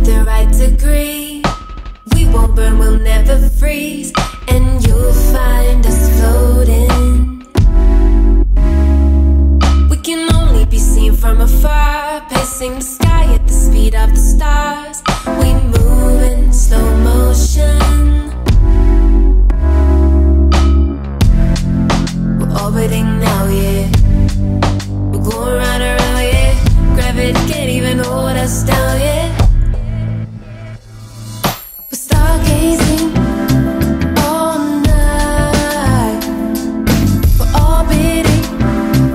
the right degree. We won't burn, we'll never freeze, and you'll find us floating. We can only be seen from afar, pacing the sky at the speed of the stars. We move in slow motion. We're orbiting now, yeah. We're going round and round, yeah. Gravity can't even hold us down, yeah. We're stargazing all night. We're orbiting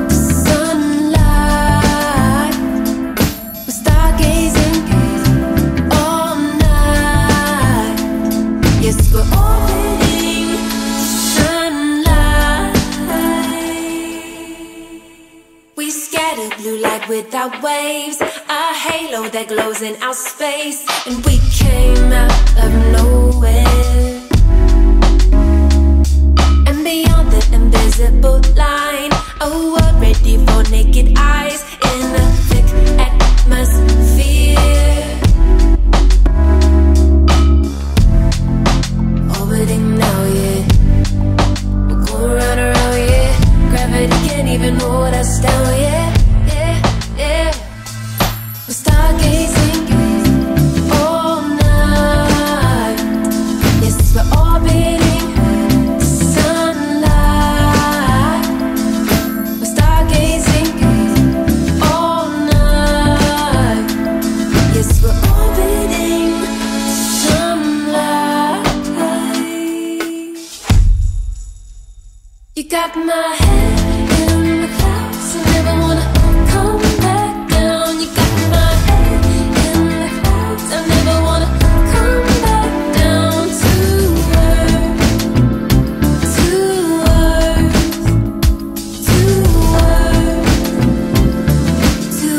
the sunlight. We're stargazing all night. Yes, we're orbiting the sunlight. We scatter blue light without waves, a halo that glows in our space, and we came out of nowhere. And beyond the invisible line, a world ready for naked eyes in a thick atmosphere. Orbiting now, yeah. We're going round and round, yeah. Gravity can't even hold us down, yeah. We're stargazing all night. Yes, we're orbiting the sunlight. We're stargazing all night. Yes, we're orbiting the sunlight. You got my head in the clouds, I never wanna come back down. You got my head in the clouds, I never wanna come back down to earth, to earth, to earth, to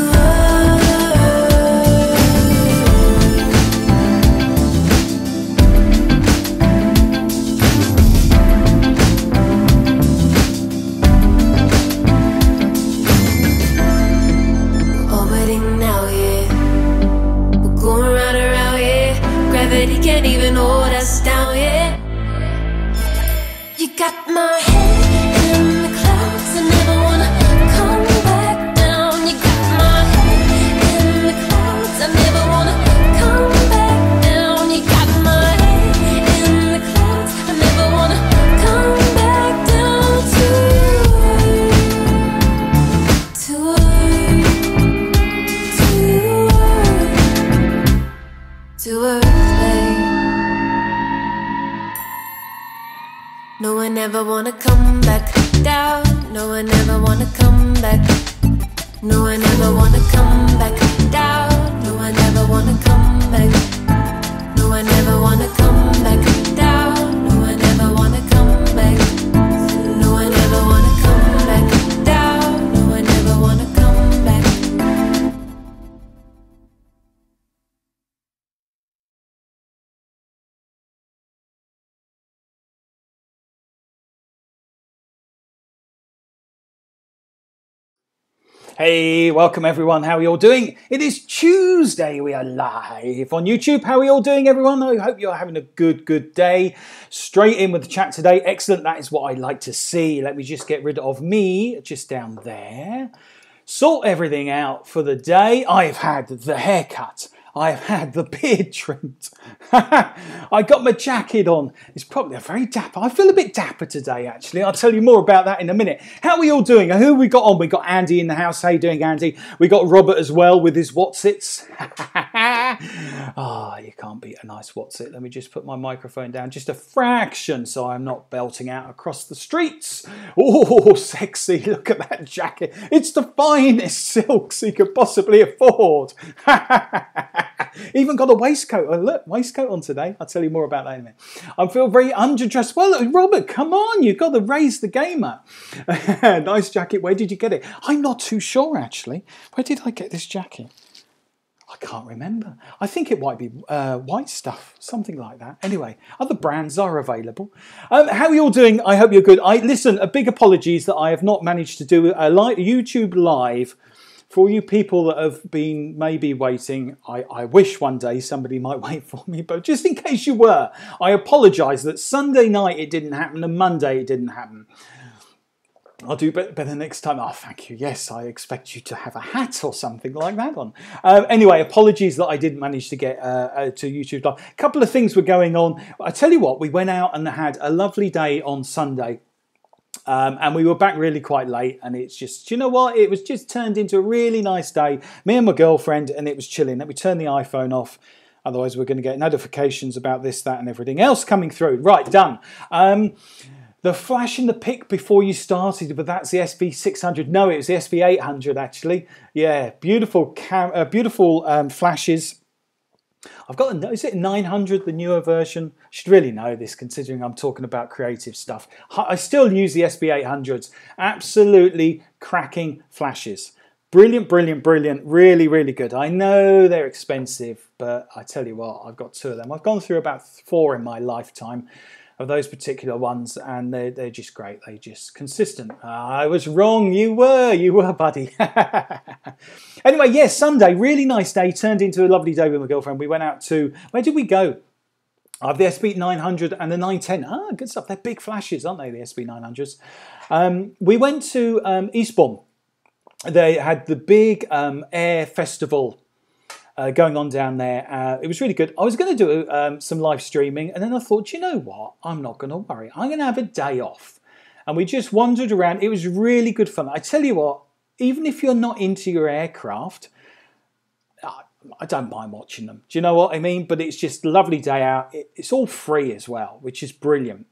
orbiting now, yeah. We're going round and round, yeah. Gravity can't even hold us down, yeah. You got my head in the clouds, I never wanna come back down. You got my head in the clouds, I never wanna come back down. You got my head in the clouds, I never wanna come back down to earth, to earth, to earth, babe. No, I never wanna come back down. No, I never wanna come back. No, I never wanna come back down. No, I never wanna come back. No, I never wanna come back down. No, I never wanna come back. No, I never wanna come back down. No, I never wanna come back. Hey, welcome everyone. How are you all doing? It is Tuesday. We are live on YouTube. How are you all doing, everyone? I hope you're having a good day. Straight in with the chat today. Excellent. That is what I like to see. Let me just get rid of me just down there. Sort everything out for the day. I've had the haircut. I've had the beard trimmed. I got my jacket on. It's probably a very dapper. I feel a bit dapper today, actually. I'll tell you more about that in a minute. How are we all doing? Who have we got on? We got Andy in the house. How you doing, Andy? We got Robert as well with his Whatsits. Ah, you can't beat a nice Whatsit. Let me just put my microphone down just a fraction so I'm not belting out across the streets. Oh, sexy. Look at that jacket. It's the finest silks you could possibly afford. Even got a waistcoat. Oh, look, waistcoat on today. I'll tell you more about that in a minute. I feel very underdressed. Well, Robert, come on. You've got to raise the game up. Nice jacket. Where did you get it? I'm not too sure, actually. Where did I get this jacket? I can't remember. I think it might be White Stuff, something like that. Anyway, other brands are available. How are you all doing? I hope you're good. Listen, a big apologies that I have not managed to do a YouTube live For all you people that have been maybe waiting, I wish one day somebody might wait for me, but just in case you were, I apologise that Sunday night it didn't happen and Monday it didn't happen. I'll do better next time. Oh, thank you. Yes, I expect you to have a hat or something like that on. Anyway, apologies that I didn't manage to get to YouTube Live. A couple of things were going on. I tell you what, we went out and had a lovely day on Sunday. And we were back really quite late, and it's just, you know what, it was just turned into a really nice day, me and my girlfriend, and it was chilling. Let me turn the iPhone off, otherwise we're going to get notifications about this, that and everything else coming through. Right, done. The flash in the pic before you started, but that's the SV600. No, it was the SV800 actually. Yeah, beautiful flashes. I've got, is it 900, the newer version? I should really know this considering I'm talking about creative stuff. I still use the SB800s. Absolutely cracking flashes. Brilliant, brilliant, brilliant. Really, really good. I know they're expensive, but I tell you what, I've got 2 of them. I've gone through about 4 in my lifetime of those particular ones, and they're just great. They're just consistent. I was wrong. You were, buddy. Anyway, yes, Sunday, really nice day. Turned into a lovely day with my girlfriend. We went out to, where did we go? I have the SB900 and the 910. Ah, good stuff. They're big flashes, aren't they, the SB900s? We went to Eastbourne. They had the big air festival going on down there. It was really good. I was going to do some live streaming, and then I thought, you know what? I'm not going to worry. I'm going to have a day off. And we just wandered around. It was really good fun. I tell you what, even if you're not into your aircraft, I don't mind watching them. Do you know what I mean? But it's just a lovely day out. It's all free as well, which is brilliant.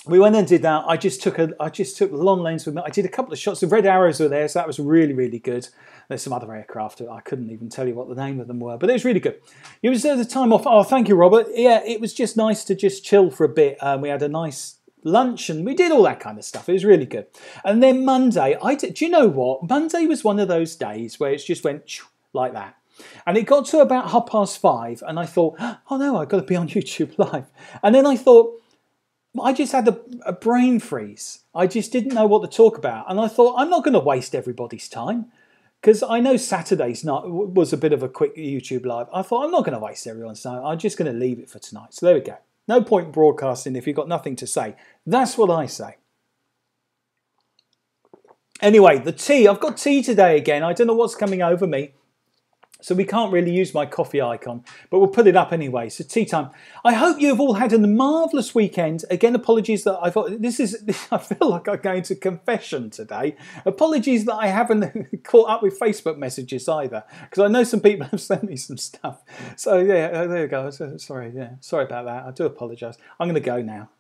We went and did that. I just took the long lens with me. I did a couple of shots. The red arrows were there, so that was really, really good. There's some other aircraft. I couldn't even tell you what the name of them were, but it was really good. It was the time off. Oh, thank you, Robert. Yeah, it was just nice to just chill for a bit. We had a nice lunch and we did all that kind of stuff. It was really good. And then Monday, do you know what? Monday was one of those days where it just went like that. And it got to about 5:30 and I thought, oh no, I've got to be on YouTube Live. And then I thought, I just had a brain freeze. I just didn't know what to talk about. And I thought, I'm not going to waste everybody's time. Because I know Saturday's night was a bit of a quick YouTube Live. I thought, I'm not going to waste everyone's time. I'm just going to leave it for tonight. So there we go. No point broadcasting if you've got nothing to say. That's what I say. Anyway, the tea. I've got tea today again. I don't know what's coming over me. So we can't really use my coffee icon, but we'll put it up anyway. So tea time. I hope you've all had a marvellous weekend. Again, apologies that I feel like I'm going to confession today. Apologies that I haven't caught up with Facebook messages either, because I know some people have sent me some stuff. So yeah, there you go. Sorry, yeah, sorry about that. I do apologise. I'm going to go now.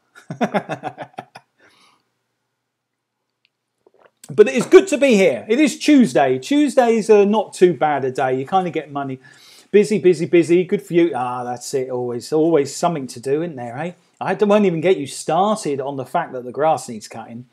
But it is good to be here. It is Tuesday. Tuesdays are not too bad a day. You kind of get money. Busy, busy, busy. Good for you. Ah, that's it. Always something to do, isn't there, eh? I won't even get you started on the fact that the grass needs cutting.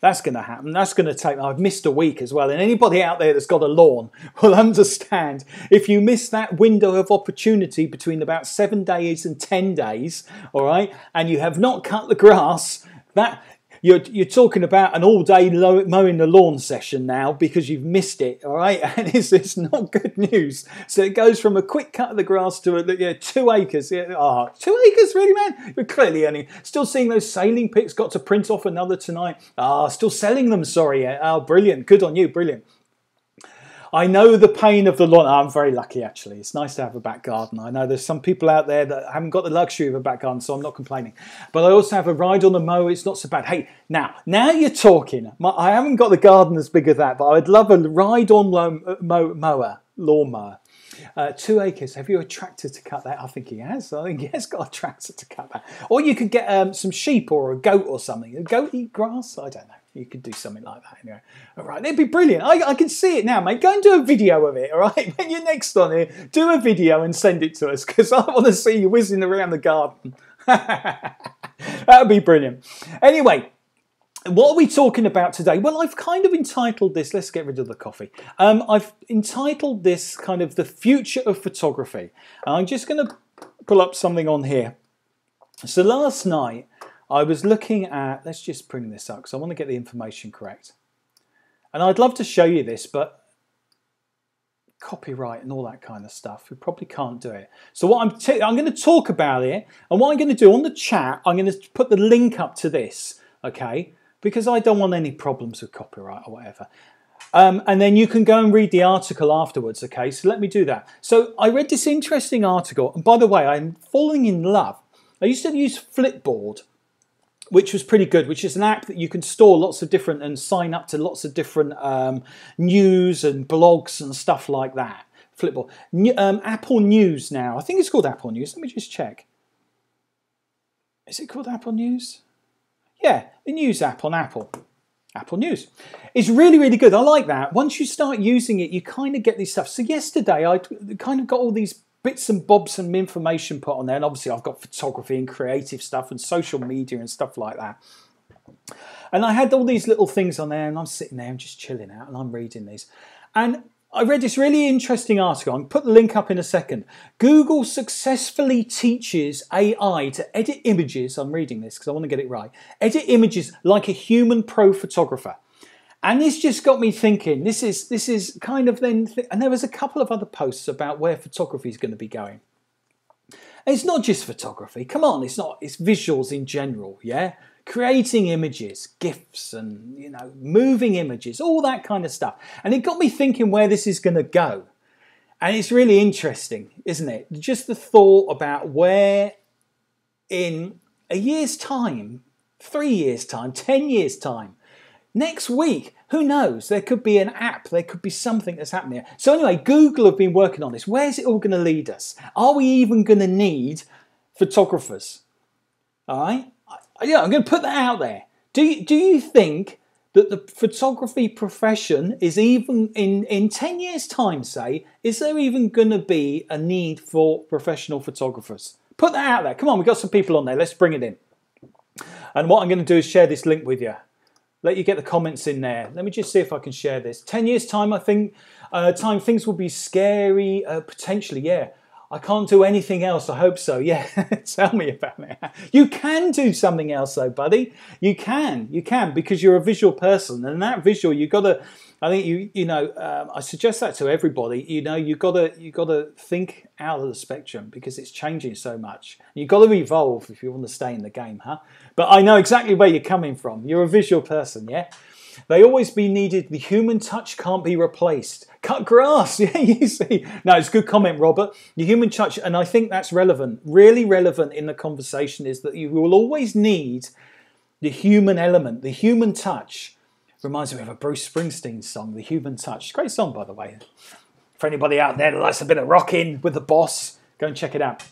That's going to happen. That's going to take... I've missed a week as well. And anybody out there that's got a lawn will understand if you miss that window of opportunity between about 7 days and 10 days, all right, and you have not cut the grass, that... You're talking about an all-day mowing the lawn session now because you've missed it, all right? And it's not good news. So it goes from a quick cut of the grass to 2 acres. Yeah, oh, 2 acres, really, man? We're clearly only still seeing those sailing pics. Got to print off another tonight. Ah, still selling them, sorry. Oh, brilliant. Good on you, brilliant. I know the pain of the lawn. I'm very lucky, actually. It's nice to have a back garden. I know there's some people out there that haven't got the luxury of a back garden, so I'm not complaining. But I also have a ride on the mower. It's not so bad. Hey, now you're talking. I haven't got the garden as big as that, but I'd love a ride on lawnmower. 2 acres. Have you a tractor to cut that? I think he has. I think he has got a tractor to cut that. Or you could get some sheep or a goat or something. A goat eat grass? I don't know. You could do something like that anyway. All right, it'd be brilliant. I can see it now, mate. Go and do a video of it, all right? When you're next on here, do a video and send it to us because I want to see you whizzing around the garden. That would be brilliant. Anyway, what are we talking about today? Well, I've kind of entitled this, let's get rid of the coffee. I've entitled this kind of the future of photography. And I'm just going to pull up something on here. So last night, I was looking at, let's just bring this up because I want to get the information correct. And I'd love to show you this, but copyright and all that kind of stuff, we probably can't do it. So what I'm going to talk about it, and what I'm going to do on the chat, I'm going to put the link up to this, okay? Because I don't want any problems with copyright or whatever. And then you can go and read the article afterwards, okay? So let me do that. So I read this interesting article, and by the way, I'm falling in love. I used to use Flipboard, which was pretty good, which is an app that you can store lots of different and sign up to lots of different news and blogs and stuff like that. Flipboard. Apple News now. I think it's called Apple News. Let me just check. Is it called Apple News? Yeah, the news app on Apple. Apple News. It's really, really good. I like that. Once you start using it, you kind of get these stuff. So yesterday, I kind of got all these bits and bobs and information put on there, and obviously I've got photography and creative stuff and social media and stuff like that, and I had all these little things on there, and I'm sitting there and just chilling out and I'm reading these, and I read this really interesting article. I'll put the link up in a second. Google successfully teaches AI to edit images. I'm reading this because I want to get it right. Edit images like a human pro photographer. And this just got me thinking, this is kind of then, and there was a couple of other posts about where photography is going to be going. And it's not just photography, come on, it's visuals in general, yeah? Creating images, GIFs and, you know, moving images, all that kind of stuff. And it got me thinking where this is going to go. And it's really interesting, isn't it? Just the thought about where in a year's time, 3 years' time, 10 years' time, next week, who knows? There could be an app, there could be something that's happening here. So anyway, Google have been working on this. Where's it all going to lead us? Are we even going to need photographers? All right? Yeah, I'm going to put that out there. Do you think that the photography profession is even, in 10 years' time, say, is there even going to be a need for professional photographers? Put that out there. Come on, we've got some people on there. Let's bring it in. And what I'm going to do is share this link with you. Let you get the comments in there. Let me just see if I can share this. 10 years' time, I think, things will be scary, potentially, yeah. I can't do anything else, I hope so, yeah. Tell me about it. You can do something else though, buddy. You can, because you're a visual person. And that visual, you got to, I think, I suggest that to everybody. You know, you got to think out of the spectrum because it's changing so much. You've got to evolve if you want to stay in the game, huh? But I know exactly where you're coming from. You're a visual person, yeah? They always be needed. The human touch can't be replaced. Cut grass, yeah, you see. No, it's a good comment, Robert. The human touch, and I think that's relevant, really relevant in the conversation, is that you will always need the human element, the human touch. Reminds me of a Bruce Springsteen song, The Human Touch. Great song, by the way. For anybody out there that likes a bit of rocking with the boss, go and check it out.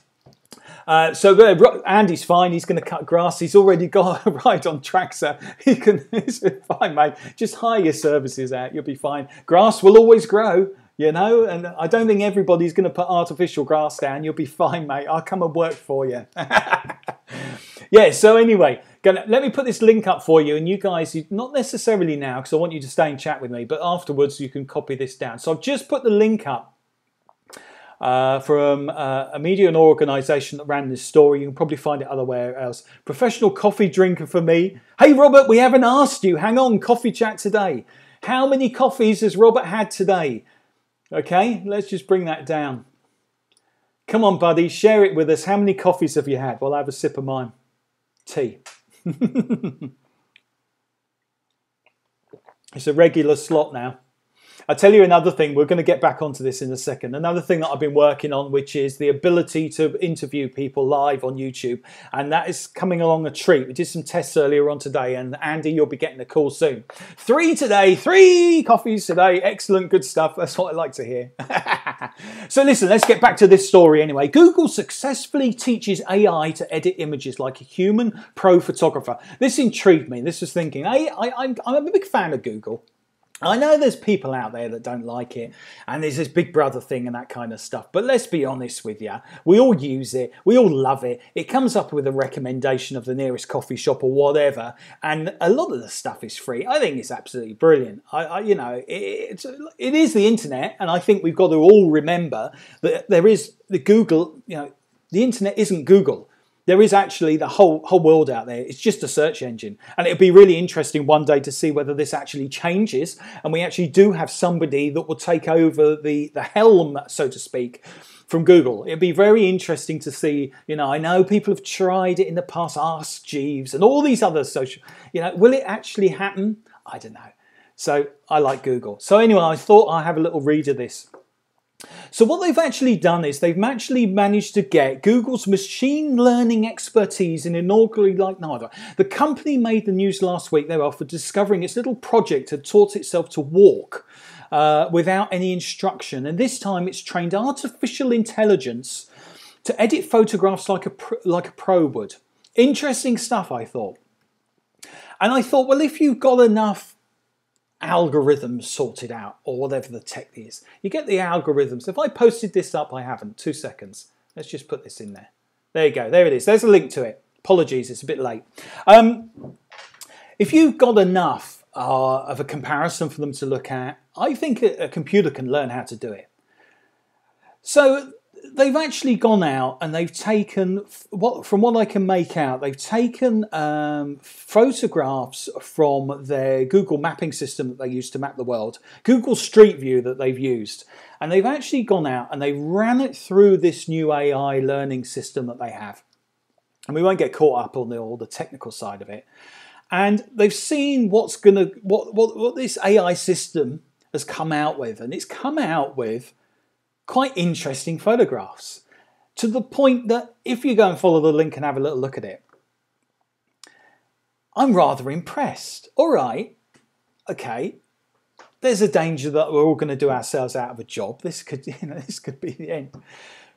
Andy's fine. He's going to cut grass. He's already got a ride on tractor. It's fine, mate. Just hire your services out. You'll be fine. Grass will always grow, you know. And I don't think everybody's going to put artificial grass down. You'll be fine, mate. I'll come and work for you. Yeah. So anyway, let me put this link up for you. And you guys, not necessarily now, because I want you to stay and chat with me. But afterwards, you can copy this down. So I've just put the link up. From a media and organisation that ran this story. You can probably find it otherwhere else. Professional coffee drinker for me. Hey, Robert, we haven't asked you. Hang on, coffee chat today. How many coffees has Robert had today? Okay, let's just bring that down. Come on, buddy, share it with us. How many coffees have you had? Well, I'll have a sip of mine. Tea. It's a regular slot now. I'll tell you another thing, we're going to get back onto this in a second. Another thing that I've been working on, which is the ability to interview people live on YouTube. And that is coming along a treat. We did some tests earlier on today, and Andy, you'll be getting a call soon. 3 today, 3 coffees today. Excellent, good stuff. That's what I like to hear. So listen, let's get back to this story anyway. Google successfully teaches AI to edit images like a human pro photographer. This intrigued me. This was thinking, I'm a big fan of Google. I know there's people out there that don't like it, and there's this Big Brother thing and that kind of stuff. But let's be honest with you. We all use it. We all love it. It comes up with a recommendation of the nearest coffee shop or whatever, and a lot of the stuff is free. I think it's absolutely brilliant. It is the internet, and I think we've got to all remember that there is the Google. You know, the internet isn't Google. There is actually the whole world out there. It's just a search engine. And it'd be really interesting one day to see whether this actually changes and we actually do have somebody that will take over the helm, so to speak, from Google. It'd be very interesting to see, you know, I know people have tried it in the past, Ask Jeeves and all these other social, you know, will it actually happen? I don't know. So I like Google. So anyway, I thought I'd have a little read of this. So what they've actually done is they've actually managed to get Google's machine learning expertise in inaugurally like neither. The company made the news last week, they were for discovering its little project had taught itself to walk without any instruction. And this time it's trained artificial intelligence to edit photographs like a pro would. Interesting stuff, I thought. And I thought, well, if you've got enough algorithms sorted out, or whatever the tech is, you get the algorithms. If I posted this up, I haven't. 2 seconds. Let's just put this in there. There you go. There it is. There's a link to it. Apologies, it's a bit late. If you've got enough of a comparison for them to look at, I think a computer can learn how to do it. So they've actually gone out and they've taken, from what I can make out, they've taken photographs from their Google mapping system that they use to map the world, Google Street View that they've used, and they've actually gone out and they ran it through this new AI learning system that they have. And we won't get caught up on all the technical side of it. And they've seen what this AI system has come out with, and it's come out with quite interesting photographs, to the point that if you go and follow the link and have a little look at it, I'm rather impressed. All right, okay, there's a danger that we're all going to do ourselves out of a job. This could, this could be the end.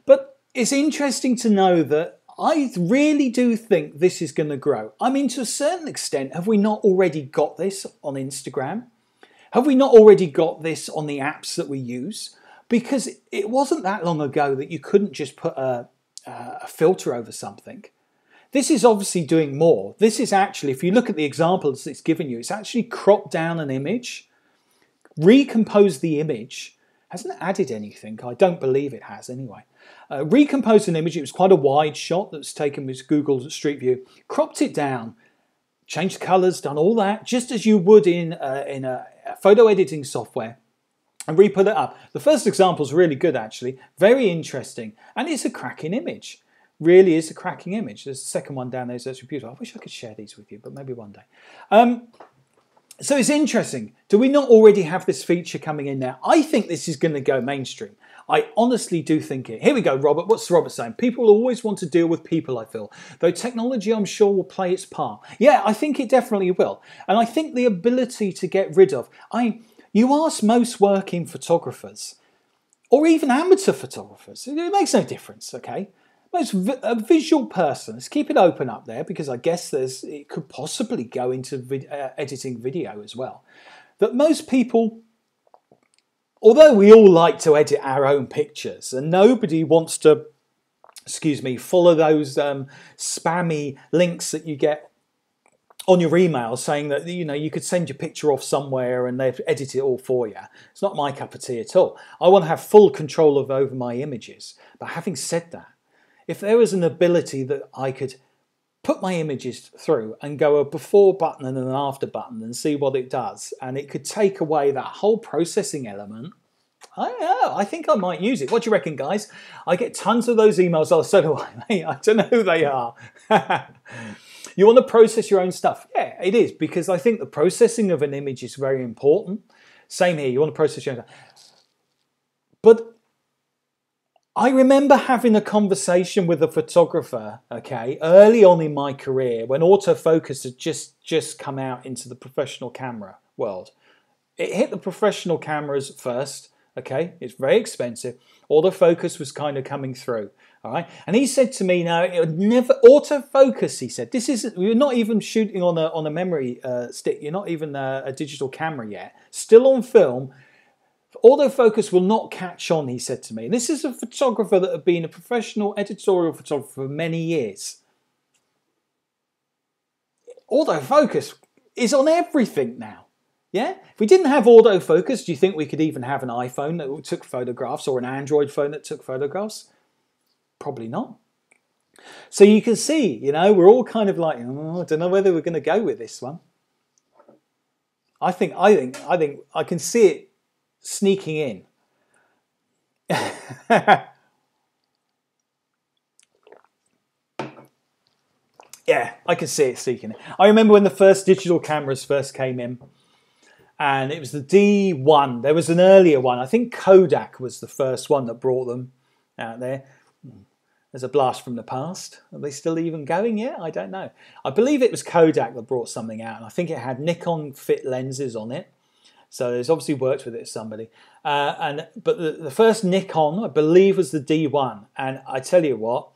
But it's interesting to know that I really do think this is going to grow. I mean, to a certain extent, have we not already got this on Instagram? Have we not already got this on the apps that we use? Because it wasn't that long ago that you couldn't just put a filter over something. This is obviously doing more. This is actually, if you look at the examples it's given you, it's actually cropped down an image, recomposed the image, hasn't added anything. I don't believe it has anyway. Recomposed an image. It was quite a wide shot that was taken with Google Street View. Cropped it down, changed colours, done all that, just as you would in a photo editing software. And re-put it up. The first example is really good, actually. Very interesting. And it's a cracking image. Really is a cracking image. There's the second one down there. So it's beautiful. I wish I could share these with you, but maybe one day. So it's interesting. Do we not already have this feature coming in now? I think this is going to go mainstream. I honestly do think it. Here we go, Robert. What's Robert saying? People always want to deal with people, I feel. Though technology, I'm sure, will play its part. Yeah, I think it definitely will. And I think the ability to get rid of... You ask most working photographers, or even amateur photographers, it makes no difference, okay? A visual person, let's keep it open up there, because I guess it could possibly go into editing video as well. That most people, although we all like to edit our own pictures, and nobody wants to, follow those spammy links that you get on your email saying that, you could send your picture off somewhere and they've edited it all for you. It's not my cup of tea at all. I want to have full control over my images. But having said that, if there was an ability that I could put my images through and go a before button and an after button and see what it does, and it could take away that whole processing element, I think I might use it. What do you reckon, guys? I get tons of those emails. Oh, so do I, mate. I don't know who they are. You want to process your own stuff? Yeah, it is, because I think the processing of an image is very important. Same here, you want to process your own stuff. But I remember having a conversation with a photographer, okay, early on in my career when autofocus had just come out into the professional camera world. It hit the professional cameras first, okay, it's very expensive. Autofocus was kind of coming through. All right, and he said to me, "No, it would never autofocus." He said, "This isn't. We're not even shooting on a memory stick. You're not even a digital camera yet. Still on film. Autofocus will not catch on." He said to me, and this is a photographer that had been a professional editorial photographer for many years. Autofocus is on everything now. Yeah, if we didn't have autofocus, do you think we could even have an iPhone that took photographs or an Android phone that took photographs? Probably not. So you can see, you know, we're all kind of like, oh, I don't know whether we're going to go with this one. I think I can see it sneaking in. Yeah, I can see it sneaking in. I remember when the first digital cameras first came in, and it was the D1. There was an earlier one. I think Kodak was the first one that brought them out there. There's a blast from the past. Are they still even going yet? I don't know. I believe it was Kodak that brought something out, and I think it had Nikon fit lenses on it. So there's obviously worked with it somebody. But the first Nikon, I believe, was the D1. And I tell you what,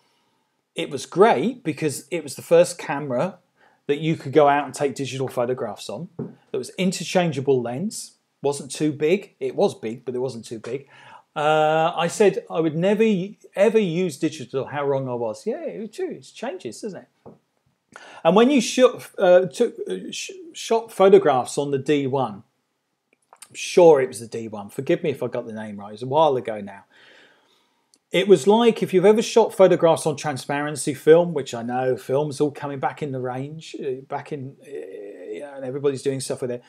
it was great because it was the first camera that you could go out and take digital photographs on. It was interchangeable lens. Wasn't too big. It was big, but it wasn't too big. I said I would never ever use digital. How wrong I was. Yeah, it's true. It changes, doesn't it? And when you shot photographs on the D1, I'm sure it was the D1. Forgive me if I got the name right. It was a while ago now. It was like if you've ever shot photographs on transparency film, which I know film's all coming back in the range, and everybody's doing stuff with it.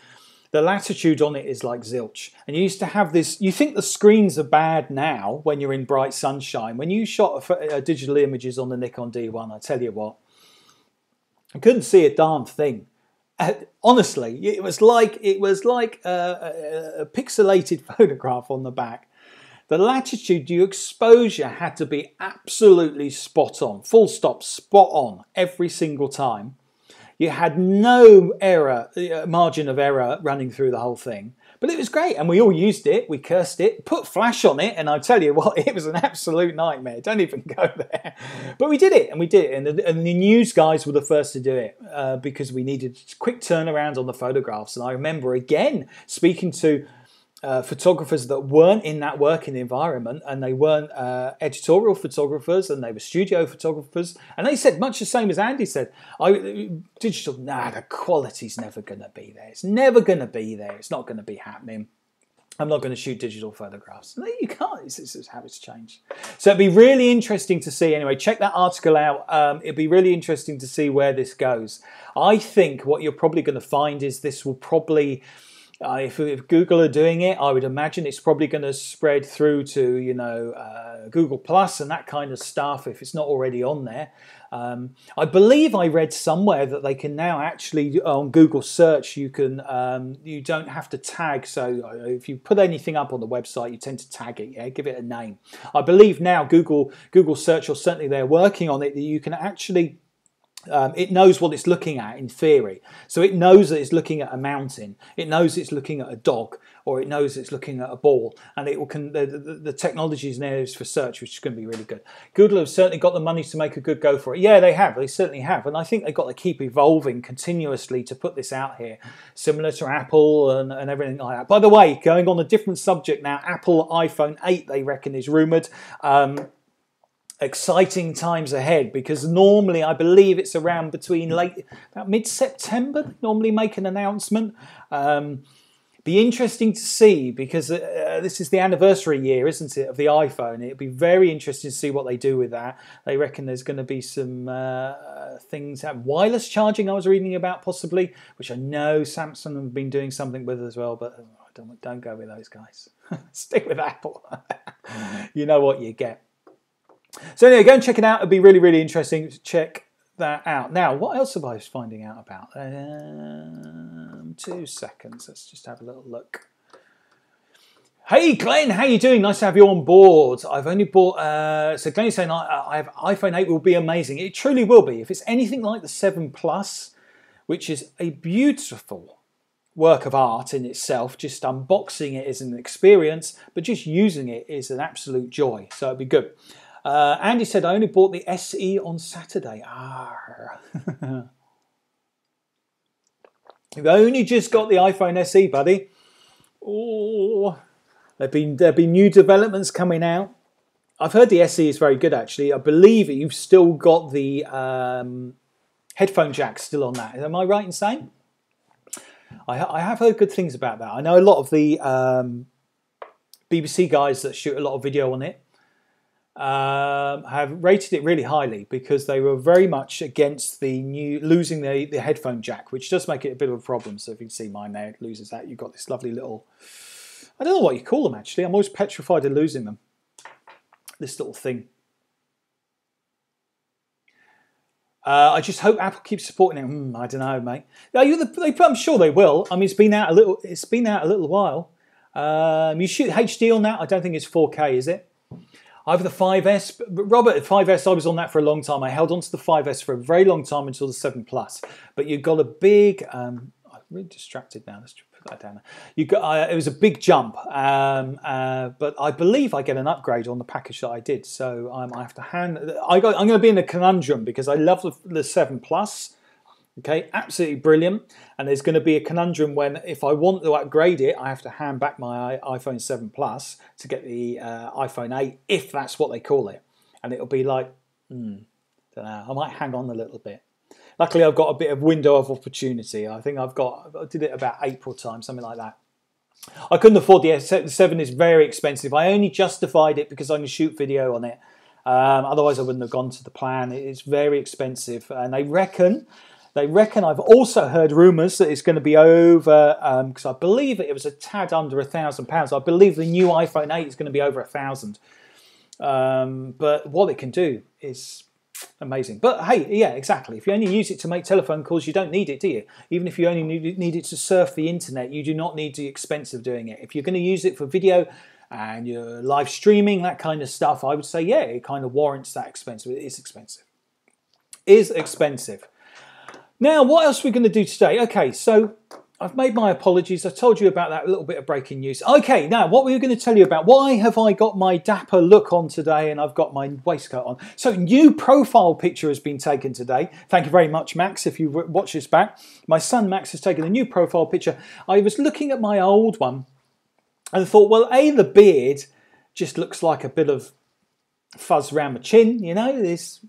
The latitude on it is like zilch. And you used to have this, you think the screens are bad now when you're in bright sunshine. When you shot digital images on the Nikon D1, I tell you what, I couldn't see a darn thing. Honestly, it was like a pixelated photograph on the back. The latitude, the exposure had to be absolutely spot on, full stop, spot on every single time. You had no error, margin of error running through the whole thing. But it was great, and we all used it. We cursed it, put flash on it, and I tell you what, it was an absolute nightmare. Don't even go there. But we did it, and we did it. And the news guys were the first to do it because we needed quick turnarounds on the photographs. And I remember, again, speaking to photographers that weren't in that working environment, and they weren't editorial photographers, and they were studio photographers, and they said much the same as Andy said. Digital, the quality's never going to be there. It's never going to be there. It's not going to be happening. I'm not going to shoot digital photographs. No, you can't. This is how it's changed. So it'd be really interesting to see. Anyway, check that article out. It'd be really interesting to see where this goes. I think what you're probably going to find is this will probably... if Google are doing it, I would imagine it's probably going to spread through to, Google Plus and that kind of stuff if it's not already on there. I believe I read somewhere that they can now actually, on Google search, you don't have to tag. So if you put anything up on the website, you tend to tag it, yeah, give it a name. I believe now Google search, or certainly they're working on it, that you can actually... it knows what it's looking at in theory. So it knows that it's looking at a mountain. It knows it's looking at a dog, or it knows it's looking at a ball. And the technology is now for search, which is going to be really good. Google have certainly got the money to make a good go for it. Yeah, they have. They certainly have. And I think they've got to keep evolving continuously to put this out here, similar to Apple and everything like that. By the way, going on a different subject now, Apple iPhone 8, they reckon, is rumoured. Exciting times ahead, because normally I believe it's around about mid-September they normally make an announcement. Be interesting to see, because this is the anniversary year, isn't it, of the iPhone. It'd be very interesting to see what they do with that. They reckon there's going to be some things, wireless charging I was reading about possibly, which I know Samsung have been doing something with as well, but don't go with those guys. Stick with Apple. You know what you get. So anyway, go and check it out. It'd be really, really interesting to check that out. Now, what else have I was finding out about? 2 seconds. Let's just have a little look. Hey, Glenn, how you doing? Nice to have you on board. I've only bought... so Glenn is saying I have iPhone 8 will be amazing. It truly will be. If it's anything like the 7 Plus, which is a beautiful work of art in itself, just unboxing it is an experience, but just using it is an absolute joy. So it'd be good. Andy said, I only bought the SE on Saturday. You've only just got the iPhone SE, buddy. Oh, there've been new developments coming out. I've heard the SE is very good, actually. I believe you've still got the headphone jack still on that. Am I right in saying? I have heard good things about that. I know a lot of the BBC guys that shoot a lot of video on it. have rated it really highly because they were very much against the losing the headphone jack, which does make it a bit of a problem. So if you can see mine there, it loses that. You've got this lovely little, I don't know what you call them actually. I'm always petrified of losing them. This little thing. I just hope Apple keeps supporting it. I don't know, mate. I'm sure they will. I mean, it's been out a little while. You shoot HD on that. I don't think it's 4K, is it? I have the 5S. Robert, the 5S, I was on that for a long time. I held on to the 5S for a very long time until the 7 Plus. But you've got a big... I'm really distracted now. Let's put that down. It was a big jump. But I believe I get an upgrade on the package that I did. So I have to I'm going to be in a conundrum because I love the 7 Plus. Okay, absolutely brilliant. And there's going to be a conundrum when if I want to upgrade it, I have to hand back my iPhone 7 Plus to get the iPhone 8, if that's what they call it. And it'll be like, don't know, I might hang on a little bit. Luckily, I've got a bit of window of opportunity. I think I did it about April time, something like that. I couldn't afford the 7 is very expensive. I only justified it because I can shoot video on it. Otherwise, I wouldn't have gone to the plan. It's very expensive. And they reckon, I've also heard rumours that it's going to be over, because I believe it was a tad under £1,000. I believe the new iPhone 8 is going to be over 1,000. But what it can do is amazing. But hey, yeah, exactly. If you only use it to make telephone calls, you don't need it, do you? Even if you only need it to surf the internet, you do not need the expense of doing it. If you're going to use it for video and you're live streaming, that kind of stuff, I would say, yeah, it kind of warrants that expense. It is expensive. Is expensive. Now, what else are we going to do today? Okay, so I've made my apologies. I told you about that little bit of breaking news. Okay, now what we were going to tell you about. Why have I got my dapper look on today and I've got my waistcoat on? So, new profile picture has been taken today. Thank you very much, Max, if you watch this back. My son, Max, has taken a new profile picture. I was looking at my old one and I thought, well, the beard just looks like a bit of fuzz around my chin, you know, This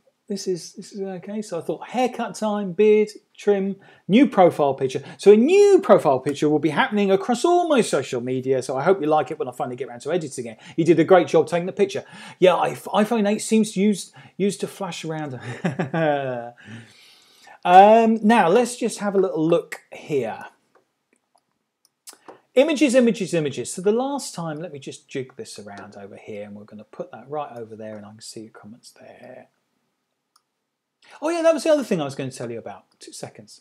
is okay. So I thought haircut time, beard, trim, new profile picture. So a new profile picture will be happening across all my social media. So I hope you like it when I finally get around to editing it. You did a great job taking the picture. Yeah, iPhone 8 seems used to flash around. Now let's just have a little look here. Images. So the last time, let me just jig this around over here and we're going to put that right over there and I can see your comments there. Oh yeah, that was the other thing I was going to tell you about. 2 seconds.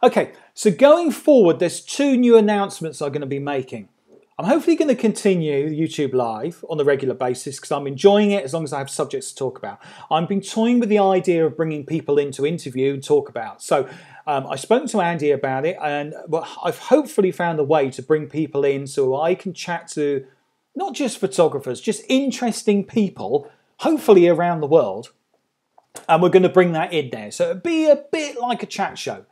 Okay, so going forward, there's 2 new announcements I'm going to be making. I'm hopefully going to continue YouTube Live on a regular basis because I'm enjoying it as long as I have subjects to talk about. I've been toying with the idea of bringing people in to interview and talk about. So I spoke to Andy about it and I've hopefully found a way to bring people in so I can chat to not just photographers, just interesting people, hopefully around the world. And we're going to bring that in there. So it'll be a bit like a chat show.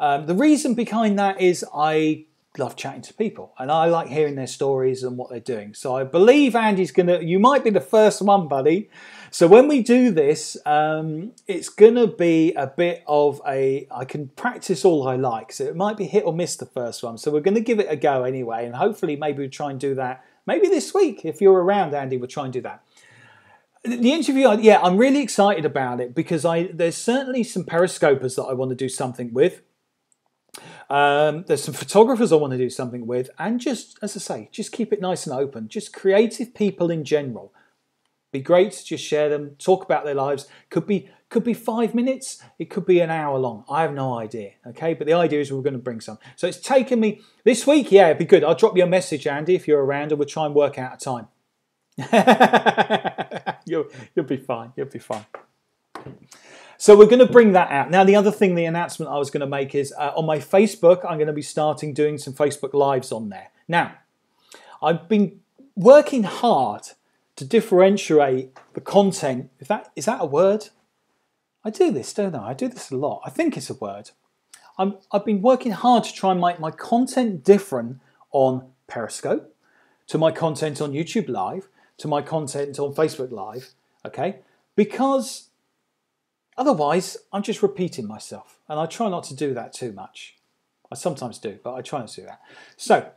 The reason behind that is I love chatting to people. And I like hearing their stories and what they're doing. So I believe Andy's going to... You might be the first one, buddy. So when we do this, it's going to be a bit of a... I can practice all I like. So it might be hit or miss the first one. So we're going to give it a go anyway. And hopefully maybe we'll try and do that. Maybe this week. If you're around, Andy, we'll try and do that. The interview, yeah, I'm really excited about it because there's certainly some periscopers that I want to do something with. There's some photographers I want to do something with. And just, as I say, just keep it nice and open. Just creative people in general. Be great to just share them, talk about their lives. Could be 5 minutes. It could be an hour long. I have no idea, okay? But the idea is we're going to bring some. So it's taken me... This week, yeah, it'd be good. I'll drop you a message, Andy, if you're around, and we'll try and work out a time. You'll be fine. You'll be fine. So we're going to bring that out. Now, the other thing, the announcement I was going to make is on my Facebook, I'm going to be starting doing some Facebook Lives on there. Now, I've been working hard to differentiate the content. Is that a word? I do this, don't I? I do this a lot. I think it's a word. I've been working hard to try and make my content different on Periscope, to my content on YouTube Live, to my content on Facebook Live, okay? Because otherwise, I'm just repeating myself. And I try not to do that too much. I sometimes do, but I try not to do that. So,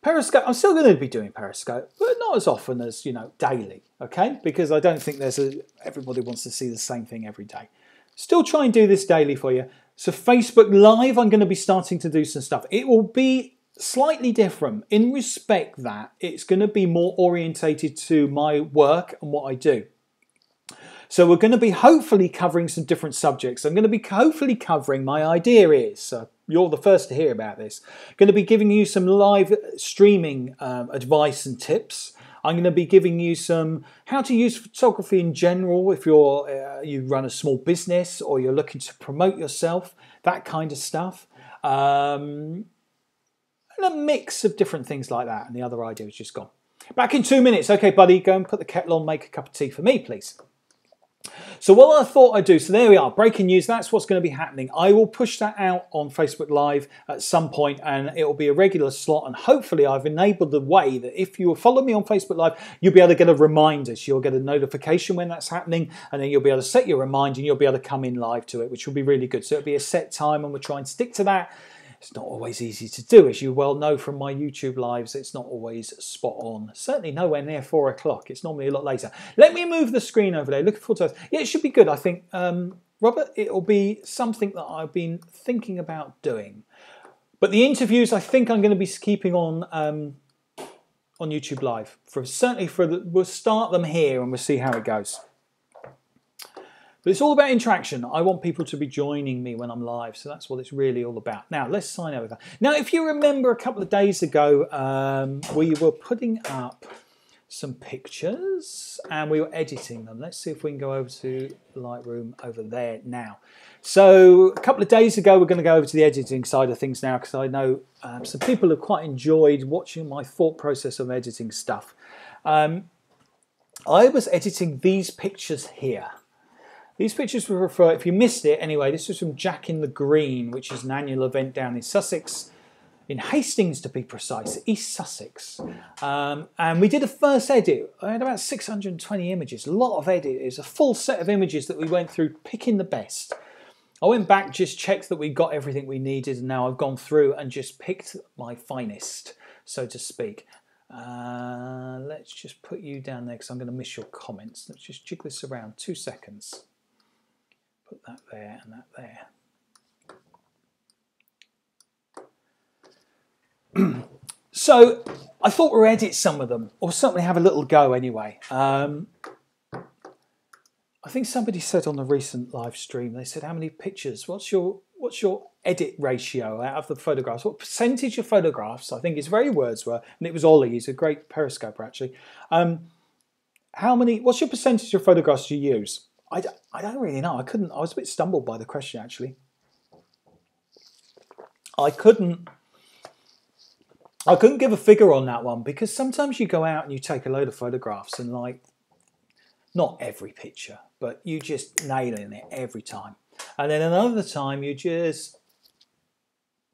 Periscope, I'm still going to be doing Periscope, but not as often as, you know, daily, okay? Because I don't think everybody wants to see the same thing every day. Still try and do this daily for you. So Facebook Live, I'm going to be starting to do some stuff. It will be slightly different in respect that it's going to be more orientated to my work and what I do. So we're going to be hopefully covering some different subjects. I'm going to be hopefully covering, my idea is, so you're the first to hear about this, I'm going to be giving you some live streaming advice and tips. I'm going to be giving you some how to use photography in general if you run a small business or you're looking to promote yourself, that kind of stuff. And a mix of different things like that. And the other idea was just gone. Back in 2 minutes. Okay, buddy, go and put the kettle on, make a cup of tea for me, please. So what I thought I'd do, so there we are, breaking news, that's what's going to be happening. I will push that out on Facebook Live at some point and it will be a regular slot, and hopefully I've enabled the way that if you follow me on Facebook Live, you'll be able to get a reminder. So you'll get a notification when that's happening, and then you'll be able to set your reminder and you'll be able to come in live to it, which will be really good. So it'll be a set time and we'll try and stick to that. It's not always easy to do, as you well know from my YouTube lives. It's not always spot on. Certainly nowhere near 4 o'clock. It's normally a lot later. Let me move the screen over there. Looking forward to it. Yeah, it should be good, I think. Robert, it'll be something that I've been thinking about doing. But the interviews, I think I'm going to be keeping on YouTube Live. We'll start them here and we'll see how it goes. But it's all about interaction. I want people to be joining me when I'm live, so that's what it's really all about. Now, let's sign over. Now, if you remember a couple of days ago, we were putting up some pictures and we were editing them. Let's see if we can go over to Lightroom over there now. So a couple of days ago, we're going to go over to the editing side of things now, because I know some people have quite enjoyed watching my thought process of editing stuff. I was editing these pictures here. These pictures were referred, if you missed it, anyway, this was from Jack in the Green, which is an annual event down in Sussex, in Hastings to be precise, East Sussex. And we did a first edit. I had about 620 images, a lot of edit. It was a full set of images that we went through, picking the best. I went back, just checked that we got everything we needed, and now I've gone through and just picked my finest, so to speak. Let's just put you down there because I'm going to miss your comments. Let's just jiggle this around, 2 seconds. Put that there and that there. So I thought we'd edit some of them, or certainly have a little go anyway. I think somebody said on the recent live stream, they said, how many pictures? What's your edit ratio out of the photographs? What percentage of photographs? I think it's very Wordsworth, and it was Ollie. He's a great periscoper actually. What's your percentage of photographs you use? I don't really know. I was a bit stumbled by the question actually. I couldn't give a figure on that one, because sometimes you go out and you take a load of photographs and, like, not every picture, but you just nailing it every time. And then another time you're just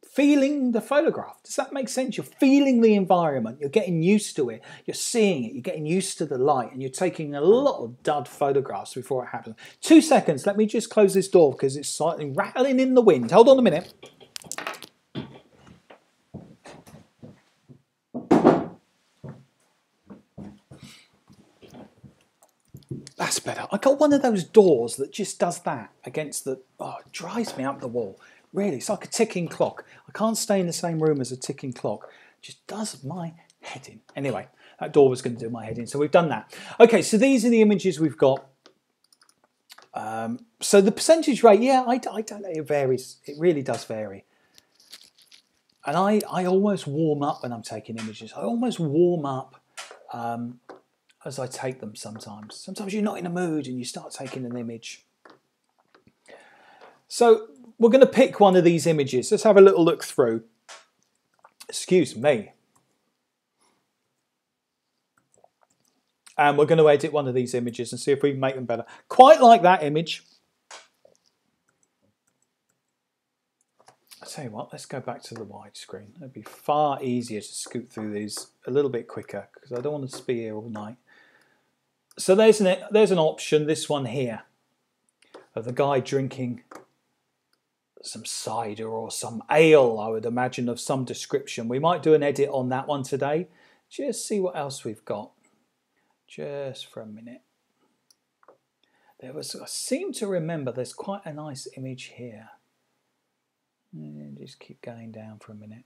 feeling the photograph. Does that make sense? You're feeling the environment. You're getting used to it. You're seeing it. You're getting used to the light, and you're taking a lot of dud photographs before it happens. 2 seconds. Let me just close this door because it's slightly rattling in the wind. Hold on a minute. That's better. I got one of those doors that just does that against the... Oh, it drives me up the wall. Really, it's like a ticking clock. I can't stay in the same room as a ticking clock. It just does my head in. Anyway, that door was going to do my head in, so we've done that. Okay, so these are the images we've got. So the percentage rate, yeah, I don't know, it varies. It really does vary. And I almost warm up when I'm taking images. I almost warm up as I take them sometimes. Sometimes you're not in a mood and you start taking an image. So we're going to pick one of these images. Let's have a little look through. Excuse me. And we're going to edit one of these images and see if we can make them better. Quite like that image. I'll tell you what, let's go back to the widescreen. It'd be far easier to scoot through these a little bit quicker because I don't want to be here all night. So there's an option, this one here, of the guy drinking some cider or some ale, I would imagine, of some description. We might do an edit on that one today. Just see what else we've got. Just for a minute. I seem to remember there's quite a nice image here. And just keep going down for a minute.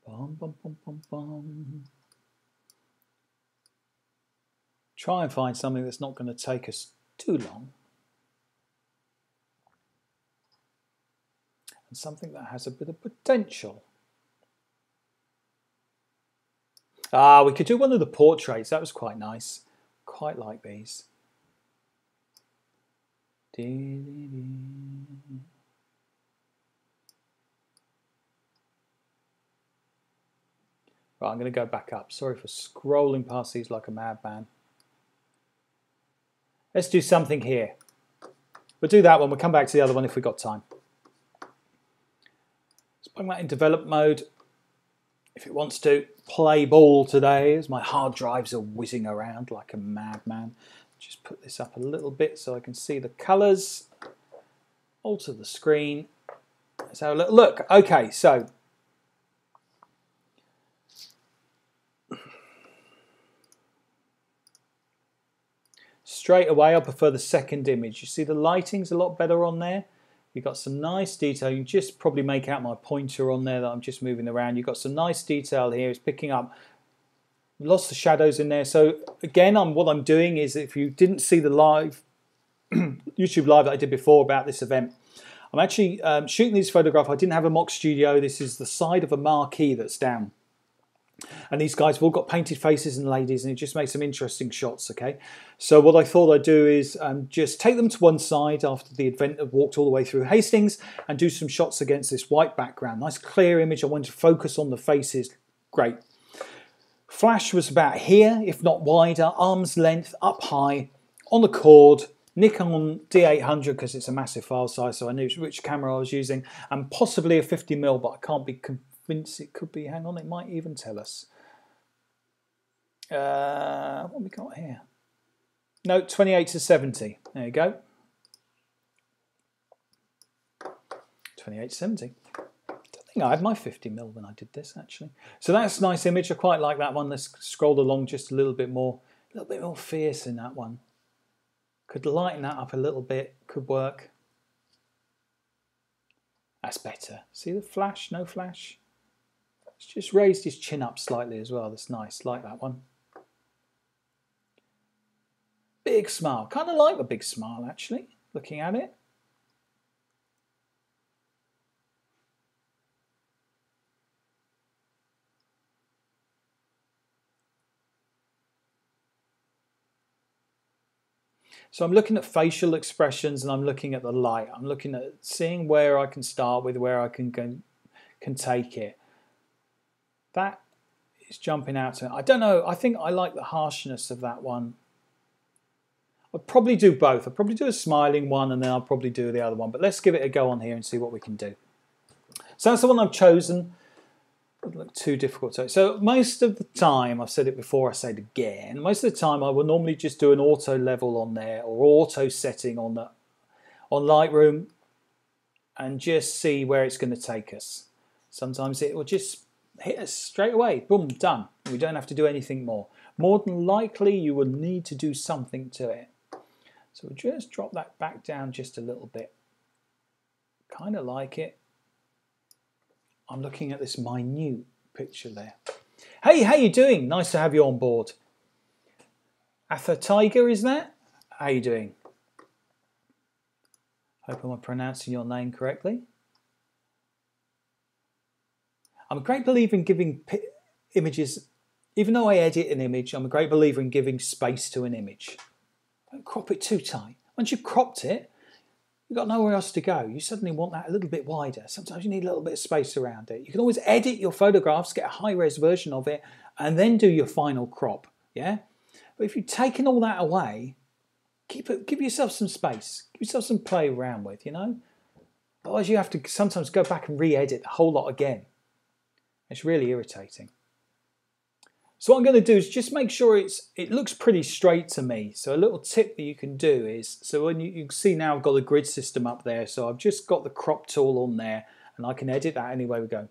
Bum, bum, bum, bum, bum. Try and find something that's not going to take us too long. And something that has a bit of potential. We could do one of the portraits. That was quite nice. Quite like these. Right, I'm going to go back up. Sorry for scrolling past these like a madman. Let's do something here. We'll do that one. We'll come back to the other one if we've got time. Let's bring that in develop mode. If it wants to play ball today, as my hard drives are whizzing around like a madman. Just put this up a little bit so I can see the colours. Alter the screen. Let's have a little look. Okay, so straight away I prefer the second image. You see the lighting's a lot better on there. You've got some nice detail. You can just probably make out my pointer on there that I'm just moving around. You've got some nice detail here. It's picking up lots of shadows in there. So again, what I'm doing is, if you didn't see the live YouTube live that I did before about this event, I'm actually shooting this photograph. I didn't have a mock studio. This is the side of a marquee that's down. And these guys have all got painted faces and ladies, and it just makes some interesting shots, okay? So what I thought I'd do is just take them to one side after the event had walked all the way through Hastings and do some shots against this white background. Nice clear image. I wanted to focus on the faces. Great. Flash was about here, if not wider, arm's length, up high, on the cord, Nikon D800 because it's a massive file size, so I knew which camera I was using, and possibly a 50mm, but I can't be convinced it could be. Hang on, it might even tell us. What have we got here? No, 28-70. There you go. 28-70. I had my 50mm when I did this, actually. So that's a nice image. I quite like that one. Let's scroll along just a little bit more fierce in that one. Could lighten that up a little bit. Could work. That's better. See the flash? No flash. It's just raised his chin up slightly as well. That's nice. Like that one. Big smile. Kind of like the big smile, actually, looking at it. So I'm looking at facial expressions and I'm looking at the light. I'm looking at seeing where I can start with, where I can take it. That is jumping out to me. I don't know. I think I like the harshness of that one. I'd probably do both. I'd probably do a smiling one and then I'll probably do the other one. But let's give it a go on here and see what we can do. So that's the one I've chosen. Doesn't look too difficult to. So most of the time, I've said it before, I say it again, most of the time I will normally just do an auto level on there or auto setting on Lightroom and just see where it's going to take us. Sometimes it will just hit us straight away, boom, done. We don't have to do anything more. More than likely you will need to do something to it. So we'll just drop that back down just a little bit. Kind of like it. I'm looking at this minute picture there. Hey, how you doing? Nice to have you on board. Atha Tiger, is that? How you doing? Hope I'm pronouncing your name correctly. I'm a great believer in giving images, even though I edit an image, I'm a great believer in giving space to an image. Don't crop it too tight. Once you've cropped it, you've got nowhere else to go. You suddenly want that a little bit wider. Sometimes you need a little bit of space around it. You can always edit your photographs, get a high-res version of it, and then do your final crop. Yeah. But if you've taken all that away, give yourself some space. Give yourself some play around with, you know. Otherwise, you have to sometimes go back and re-edit the whole lot again. It's really irritating. So what I'm going to do is just make sure it looks pretty straight to me. So a little tip that you can do is, so when you can see now I've got the grid system up there, so I've just got the crop tool on there and I can edit that any way we go.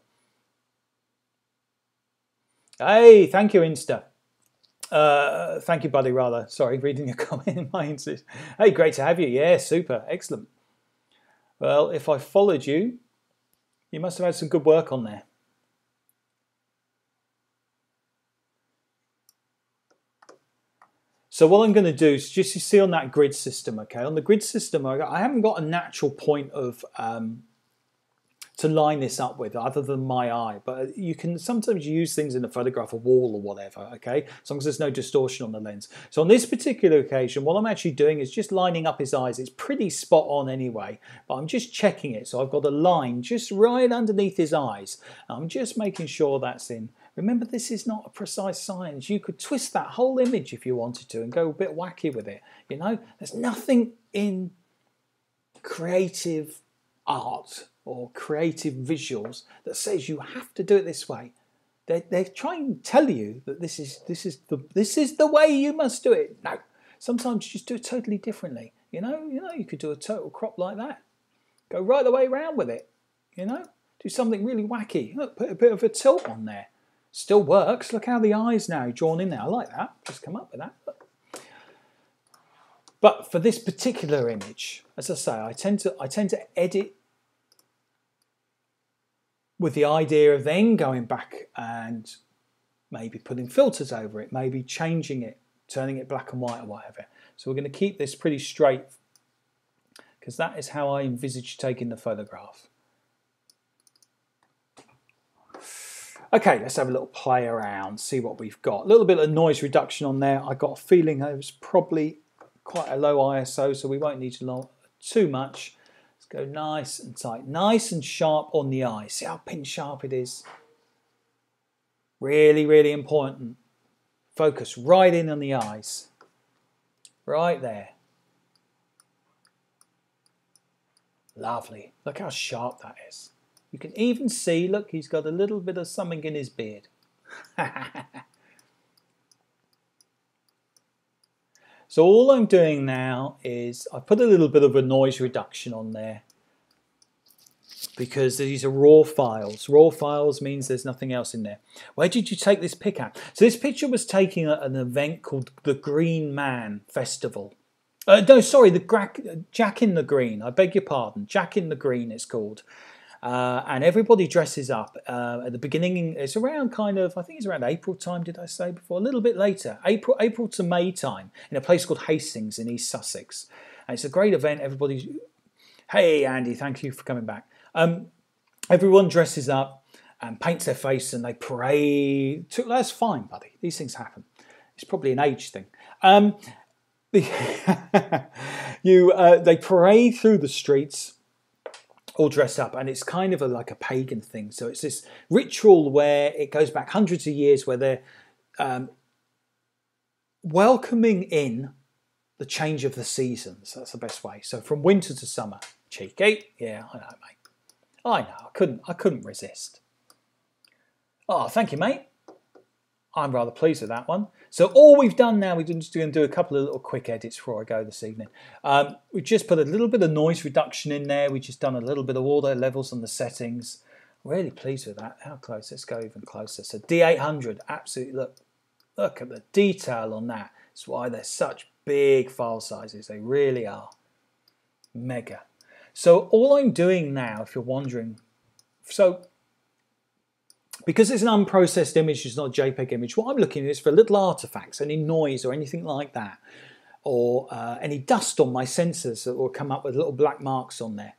Hey, thank you, Insta. Thank you, buddy, rather. Sorry, reading your comment in my Insta. Hey, great to have you. Yeah, super, excellent. Well, if I followed you, you must have had some good work on there. So what I'm going to do is just, you see on that grid system, okay, on the grid system, I haven't got a natural point of to line this up with other than my eye, but you can sometimes use things in a photograph, a wall or whatever, okay, as long as there's no distortion on the lens. So on this particular occasion, what I'm actually doing is just lining up his eyes. It's pretty spot on anyway, but I'm just checking it. So I've got a line just right underneath his eyes. I'm just making sure that's in. Remember, this is not a precise science. You could twist that whole image if you wanted to and go a bit wacky with it. You know, there's nothing in creative art or creative visuals that says you have to do it this way. They're trying to tell you that this is the way you must do it. No, sometimes you just do it totally differently. You know, you could do a total crop like that. Go right the way around with it. You know, do something really wacky. Look, put a bit of a tilt on there. Still works. Look how the eyes now drawn in there. I like that. Just come up with that. But for this particular image, as I say, I tend to edit with the idea of then going back and maybe putting filters over it, maybe changing it, turning it black and white or whatever. So we're going to keep this pretty straight because that is how I envisage taking the photograph. Okay, let's have a little play around, see what we've got. A little bit of noise reduction on there. I got a feeling it was probably quite a low ISO, so we won't need to too much. Let's go nice and tight, nice and sharp on the eye. See how pin sharp it is? Really, really important. Focus right in on the eyes. Right there. Lovely. Look how sharp that is. You can even see, look, he's got a little bit of something in his beard. So all I'm doing now is I put a little bit of a noise reduction on there because these are raw files. Raw files means there's nothing else in there. Where did you take this pic at? So this picture was taken at an event called the Green Man Festival. No, sorry, the Jack in the Green. I beg your pardon. Jack in the Green it's called. And everybody dresses up at the beginning. It's around kind of, I think it's around April time, did I say before? A little bit later, April to May time, in a place called Hastings in East Sussex. And it's a great event. Everybody's, hey Andy, thank you for coming back. Everyone dresses up and paints their face and they parade. That's fine, buddy. These things happen. It's probably an age thing. They parade through the streets, all dressed up, and it's kind of like a pagan thing. So it's this ritual where it goes back hundreds of years, where they're welcoming in the change of the seasons. That's the best way. So from winter to summer. Cheeky, yeah, I know, mate. I know. I couldn't resist. Oh, thank you, mate. I'm rather pleased with that one. So all we've done now, we're just going to do a couple of little quick edits before I go this evening. We've just put a little bit of noise reduction in there. We've just done a little bit of auto levels on the settings. Really pleased with that. How close? Let's go even closer. So D800, absolutely, look at the detail on that. That's why they're such big file sizes. They really are. Mega. So all I'm doing now, if you're wondering, because it's an unprocessed image, it's not a JPEG image, what I'm looking at is for little artifacts, any noise or anything like that, or any dust on my sensors that will come up with little black marks on there,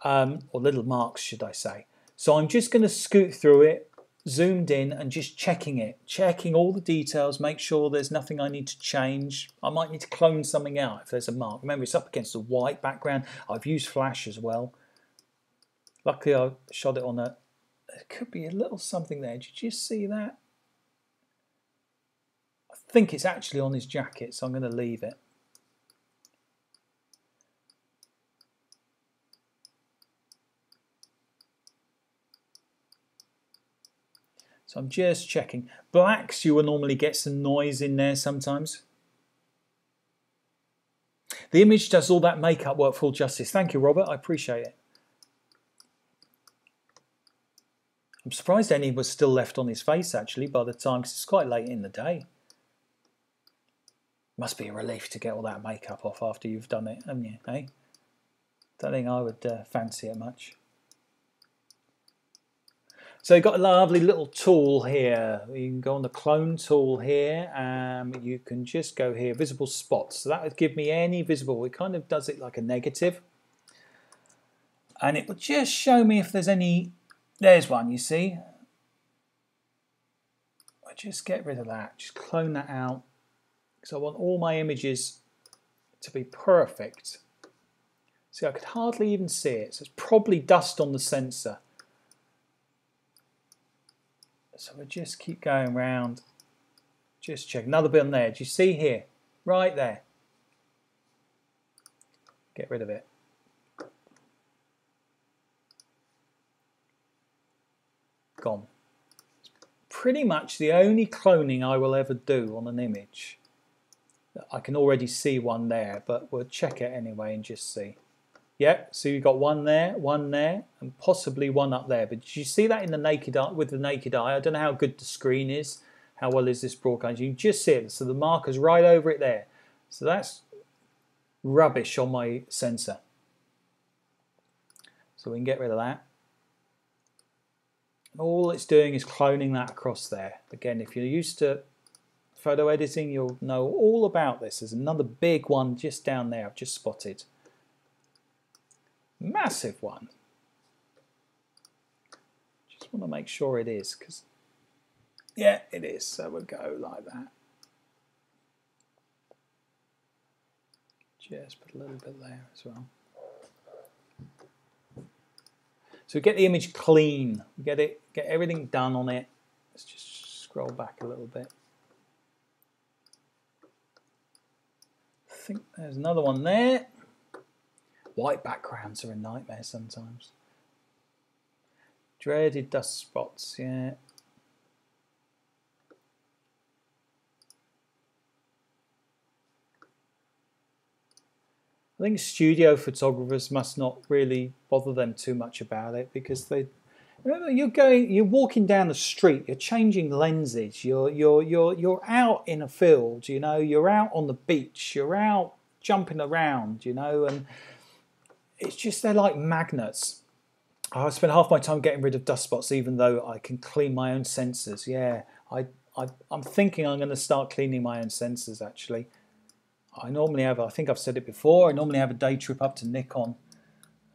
or little marks, should I say. So I'm just going to scoot through it, zoomed in, and just checking it, checking all the details, make sure there's nothing I need to change. I might need to clone something out if there's a mark. Remember, it's up against a white background. I've used flash as well. Luckily, I shot it on a... There could be a little something there. Did you see that? I think it's actually on his jacket, so I'm going to leave it. So So I'm just checking. Blacks, you will normally get some noise in there sometimes. The image does all that makeup work full justice. Thank you, Robert. I appreciate it. I'm surprised any was still left on his face, actually, by the time, because it's quite late in the day. Must be a relief to get all that makeup off after you've done it, haven't you, eh? Don't think I would fancy it much. So you've got a lovely little tool here. You can go on the clone tool here. You can just go here, visible spots. So that would give me any visible. It kind of does it like a negative. And it would just show me if there's any. There's one, you see. I just get rid of that. Just clone that out. Because I want all my images to be perfect. See, I could hardly even see it. So it's probably dust on the sensor. So we'll just keep going round. Just check. Another bit on there. Do you see here? Right there. Get rid of it. Gone. It's pretty much the only cloning I will ever do on an image. I can already see one there, but we'll check it anyway and just see. Yep, so you've got one there, and possibly one up there. But did you see that in the naked eye, with the naked eye? I don't know how good the screen is. How well is this broadcast? You can just see it. So the marker's right over it there. So that's rubbish on my sensor. So we can get rid of that. All it's doing is cloning that across there. Again, if you're used to photo editing, you'll know all about this. There's another big one just down there I've just spotted. Massive one. Just want to make sure it is, because yeah, it is. So we'll go like that. Just put a little bit there as well. So we get the image clean. We get everything done on it. Let's just scroll back a little bit. I think there's another one there. White backgrounds are a nightmare sometimes. Dreaded dust spots, yeah. I think studio photographers must not really bother them too much about it, because they, remember, you're walking down the street, you're changing lenses, you're out in a field, you know, you're out on the beach, you're out jumping around, you know, and it's just, they're like magnets. I spend half my time getting rid of dust spots, even though I can clean my own sensors. Yeah, I'm thinking I'm going to start cleaning my own sensors, actually. I normally have, I think I've said it before, I normally have a day trip up to Nikon,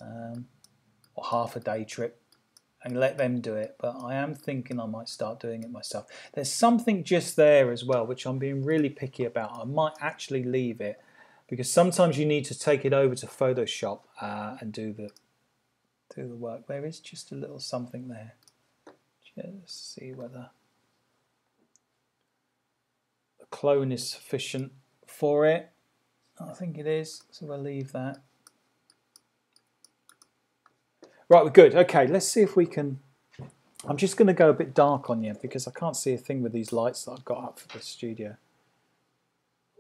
or half a day trip, and let them do it. But I am thinking I might start doing it myself. There's something just there as well, which I'm being really picky about. I might actually leave it, because sometimes you need to take it over to Photoshop and do the work. There is just a little something there. Just see whether the clone is sufficient for it. I think it is, so we'll leave that. Right, we're good. Okay, let's see if we can. I'm just going to go a bit dark on you, because I can't see a thing with these lights that I've got up for the studio.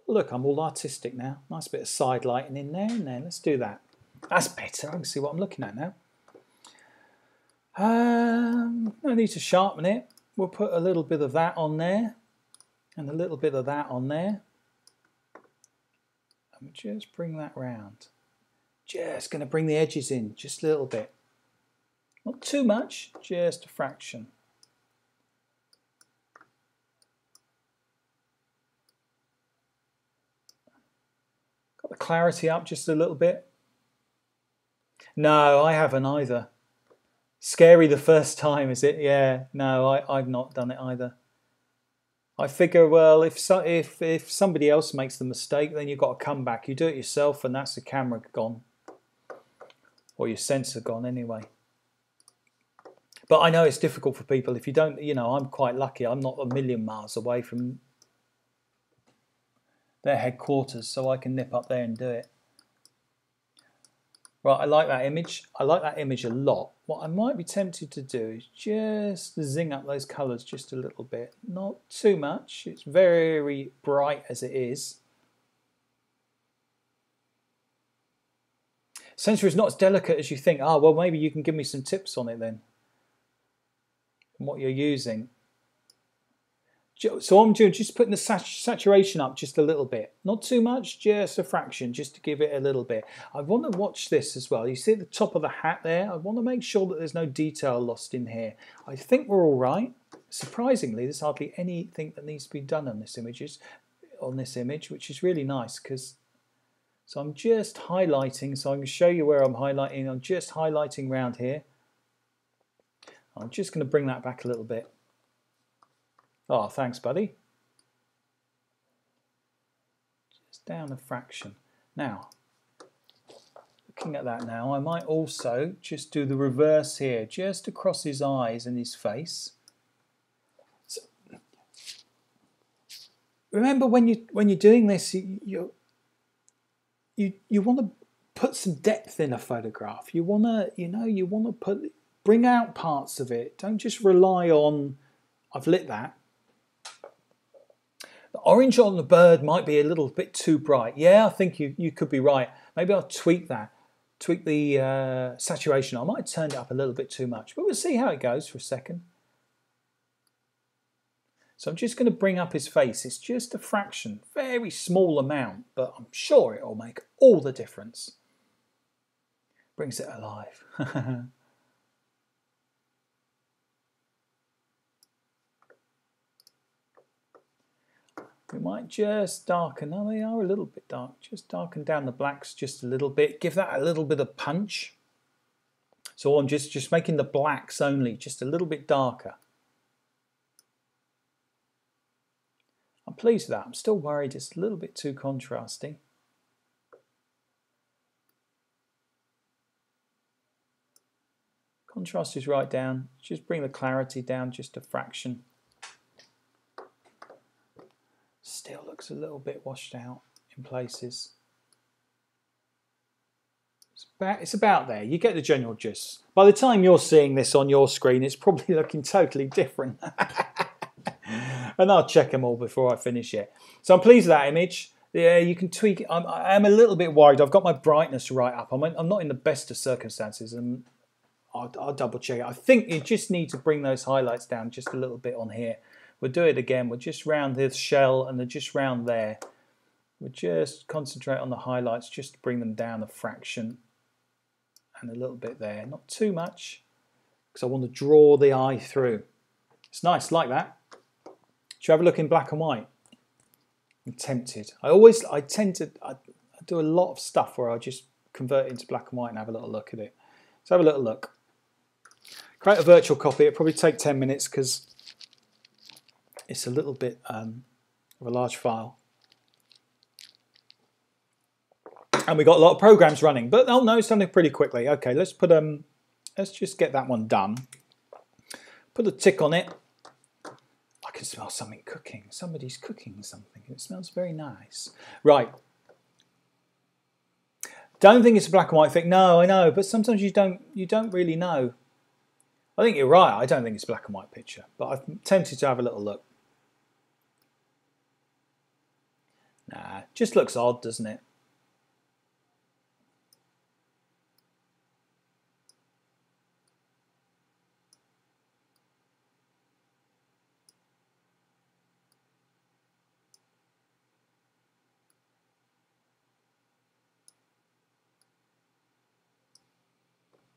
Look, I'm all artistic now. Nice bit of side lighting in there and there. Let's do that. That's better. I can see what I'm looking at now. No need to sharpen it. We'll put a little bit of that on there and a little bit of that on there. And we'll just bring that round. Just going to bring the edges in just a little bit. Not too much, just a fraction. Got the clarity up just a little bit. No, I haven't either. Scary the first time, is it? Yeah, no, I've not done it either. I figure, well, if somebody else makes the mistake, then you've got to come back. You do it yourself, and that's the camera gone, or your sensor gone anyway. But I know it's difficult for people. If you don't, you know, I'm quite lucky. I'm not a million miles away from their headquarters, so I can nip up there and do it. Right, I like that image. I like that image a lot. what I might be tempted to do is just zing up those colours just a little bit. Not too much. It's very bright as it is. Sensor is not as delicate as you think. Ah, well, maybe you can give me some tips on it then. And what you're using. So I'm doing just putting the saturation up just a little bit. Not too much, just a fraction, just to give it a little bit. I want to watch this as well. You see at the top of the hat there? I want to make sure that there's no detail lost in here. I think we're all right. Surprisingly, there's hardly anything that needs to be done on this image, which is really nice because. So I'm just highlighting, so I can show you where I'm highlighting. I'm just highlighting around here. I'm just going to bring that back a little bit. Oh, thanks, buddy. Just down a fraction. Now, looking at that now, I might also just do the reverse here, just across his eyes and his face. So, remember when you're doing this, you want to put some depth in a photograph. You want to bring out parts of it. Don't just rely on I've lit that. The orange on the bird might be a little bit too bright. Yeah, I think you could be right. Maybe I'll tweak that. Tweak the saturation. I might have turned it up a little bit too much, but we'll see how it goes for a second. So I'm just going to bring up his face. It's just a fraction, very small amount, but I'm sure it will make all the difference. Brings it alive. We might just darken. Oh, they are a little bit dark. Just darken down the blacks just a little bit. Give that a little bit of punch. So I'm just making the blacks only just a little bit darker. I'm pleased with that. I'm still worried it's a little bit too contrasty. Contrast is right down. Just bring the clarity down just a fraction. Still looks a little bit washed out in places. It's about there. You get the general gist. By the time you're seeing this on your screen, it's probably looking totally different. And I'll check them all before I finish it. So I'm pleased with that image. Yeah, you can tweak it. I am a little bit worried. I've got my brightness right up. I'm not in the best of circumstances, and I'll double check it. I think you just need to bring those highlights down just a little bit on here. We'll do it again. We'll just round this shell and then just round there. We'll just concentrate on the highlights, just to bring them down a fraction and a little bit there. Not too much, because I want to draw the eye through. It's nice, like that. Should we have a look in black and white? I'm tempted. I do a lot of stuff where I just convert it into black and white and have a little look at it. Let's have a little look. Create a virtual copy. It'll probably take 10 minutes because it's a little bit of a large file. And we've got a lot of programs running, but oh no, it's done it pretty quickly. Okay, let's just get that one done. Put a tick on it. I can smell something cooking. Somebody's cooking something. It smells very nice. Right. Don't think it's a black and white thing. No, I know, but sometimes you don't really know. I think you're right. I don't think it's a black and white picture, but I'm tempted to have a little look. Nah, just looks odd, doesn't it?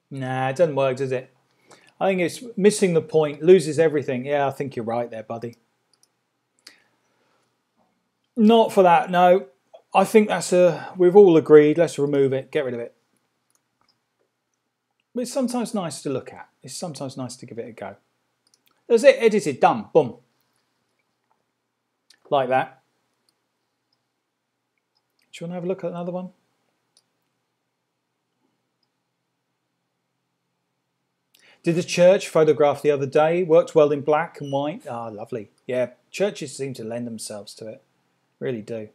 Nah, it doesn't work, does it? I think it's missing the point, loses everything. Yeah, I think you're right there, buddy. Not for that, no. I think we've all agreed, let's remove it, get rid of it. But it's sometimes nice to look at. It's sometimes nice to give it a go. That's it, edited, done, boom. Like that. Do you want to have a look at another one? Did the church photograph the other day. Worked well in black and white. Ah, lovely. Yeah, churches seem to lend themselves to it. Really do.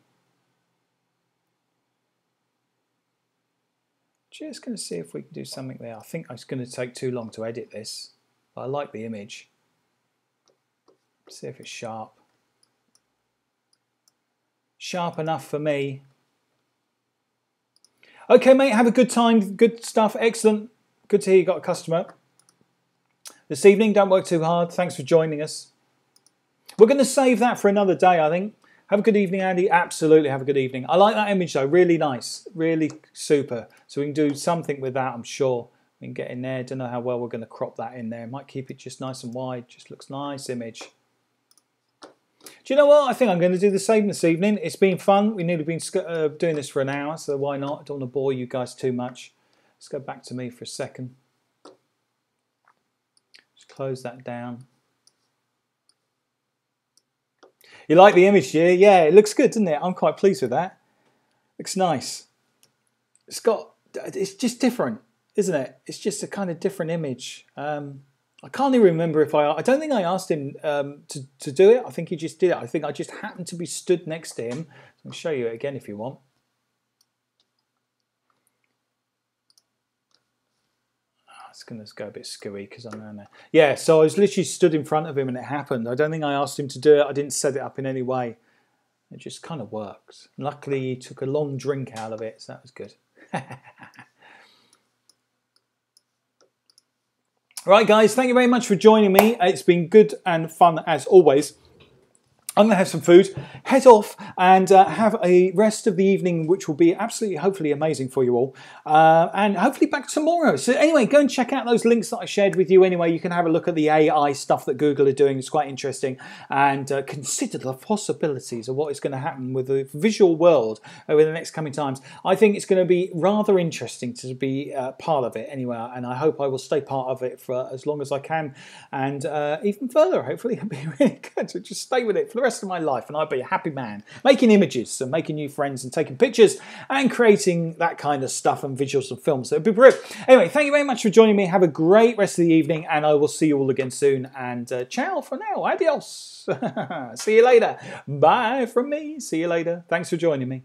Just going to see if we can do something there. I think it's going to take too long to edit this. But I like the image. See if it's sharp. Sharp enough for me. Okay, mate, have a good time. Good stuff. Excellent. Good to hear you got a customer this evening. Don't work too hard. Thanks for joining us. We're going to save that for another day, I think. Have a good evening, Andy. Absolutely have a good evening. I like that image, though. Really nice. Really super. So we can do something with that, I'm sure. We can get in there. Don't know how well we're going to crop that in there. Might keep it just nice and wide. Just looks nice image. Do you know what? I think I'm going to do the same this evening. It's been fun. We've nearly been doing this for an hour, so why not? I don't want to bore you guys too much. Let's go back to me for a second. Just close that down. You like the image, yeah? Yeah, it looks good, doesn't it? I'm quite pleased with that. Looks nice. It's just different, isn't it? It's just a kind of different image. I can't even remember if I don't think I asked him to do it. I think he just did it. I think I just happened to be stood next to him. I'll show you it again if you want. It's going to go a bit skewy because I'm around there. Yeah, so I was literally stood in front of him and it happened. I don't think I asked him to do it. I didn't set it up in any way. It just kind of works. Luckily, he took a long drink out of it, so that was good. Right, guys, thank you very much for joining me. It's been good and fun as always. I'm going to have some food, head off and have a rest of the evening, which will be absolutely, hopefully amazing for you all. And hopefully back tomorrow. So anyway, go and check out those links that I shared with you anyway. You can have a look at the AI stuff that Google are doing. It's quite interesting. And consider the possibilities of what is going to happen with the visual world over the next coming times. I think it's going to be rather interesting to be part of it anyway. And I hope I will stay part of it for as long as I can. And even further, hopefully it'll be really good. So just stay with it for the rest of my life and I'll be a happy man making images and making new friends and taking pictures and creating that kind of stuff and visuals and films. So it'd be brilliant. Anyway, thank you very much for joining me. Have a great rest of the evening and I will see you all again soon. And ciao for now. Adios. See you later. Bye from me. See you later. Thanks for joining me.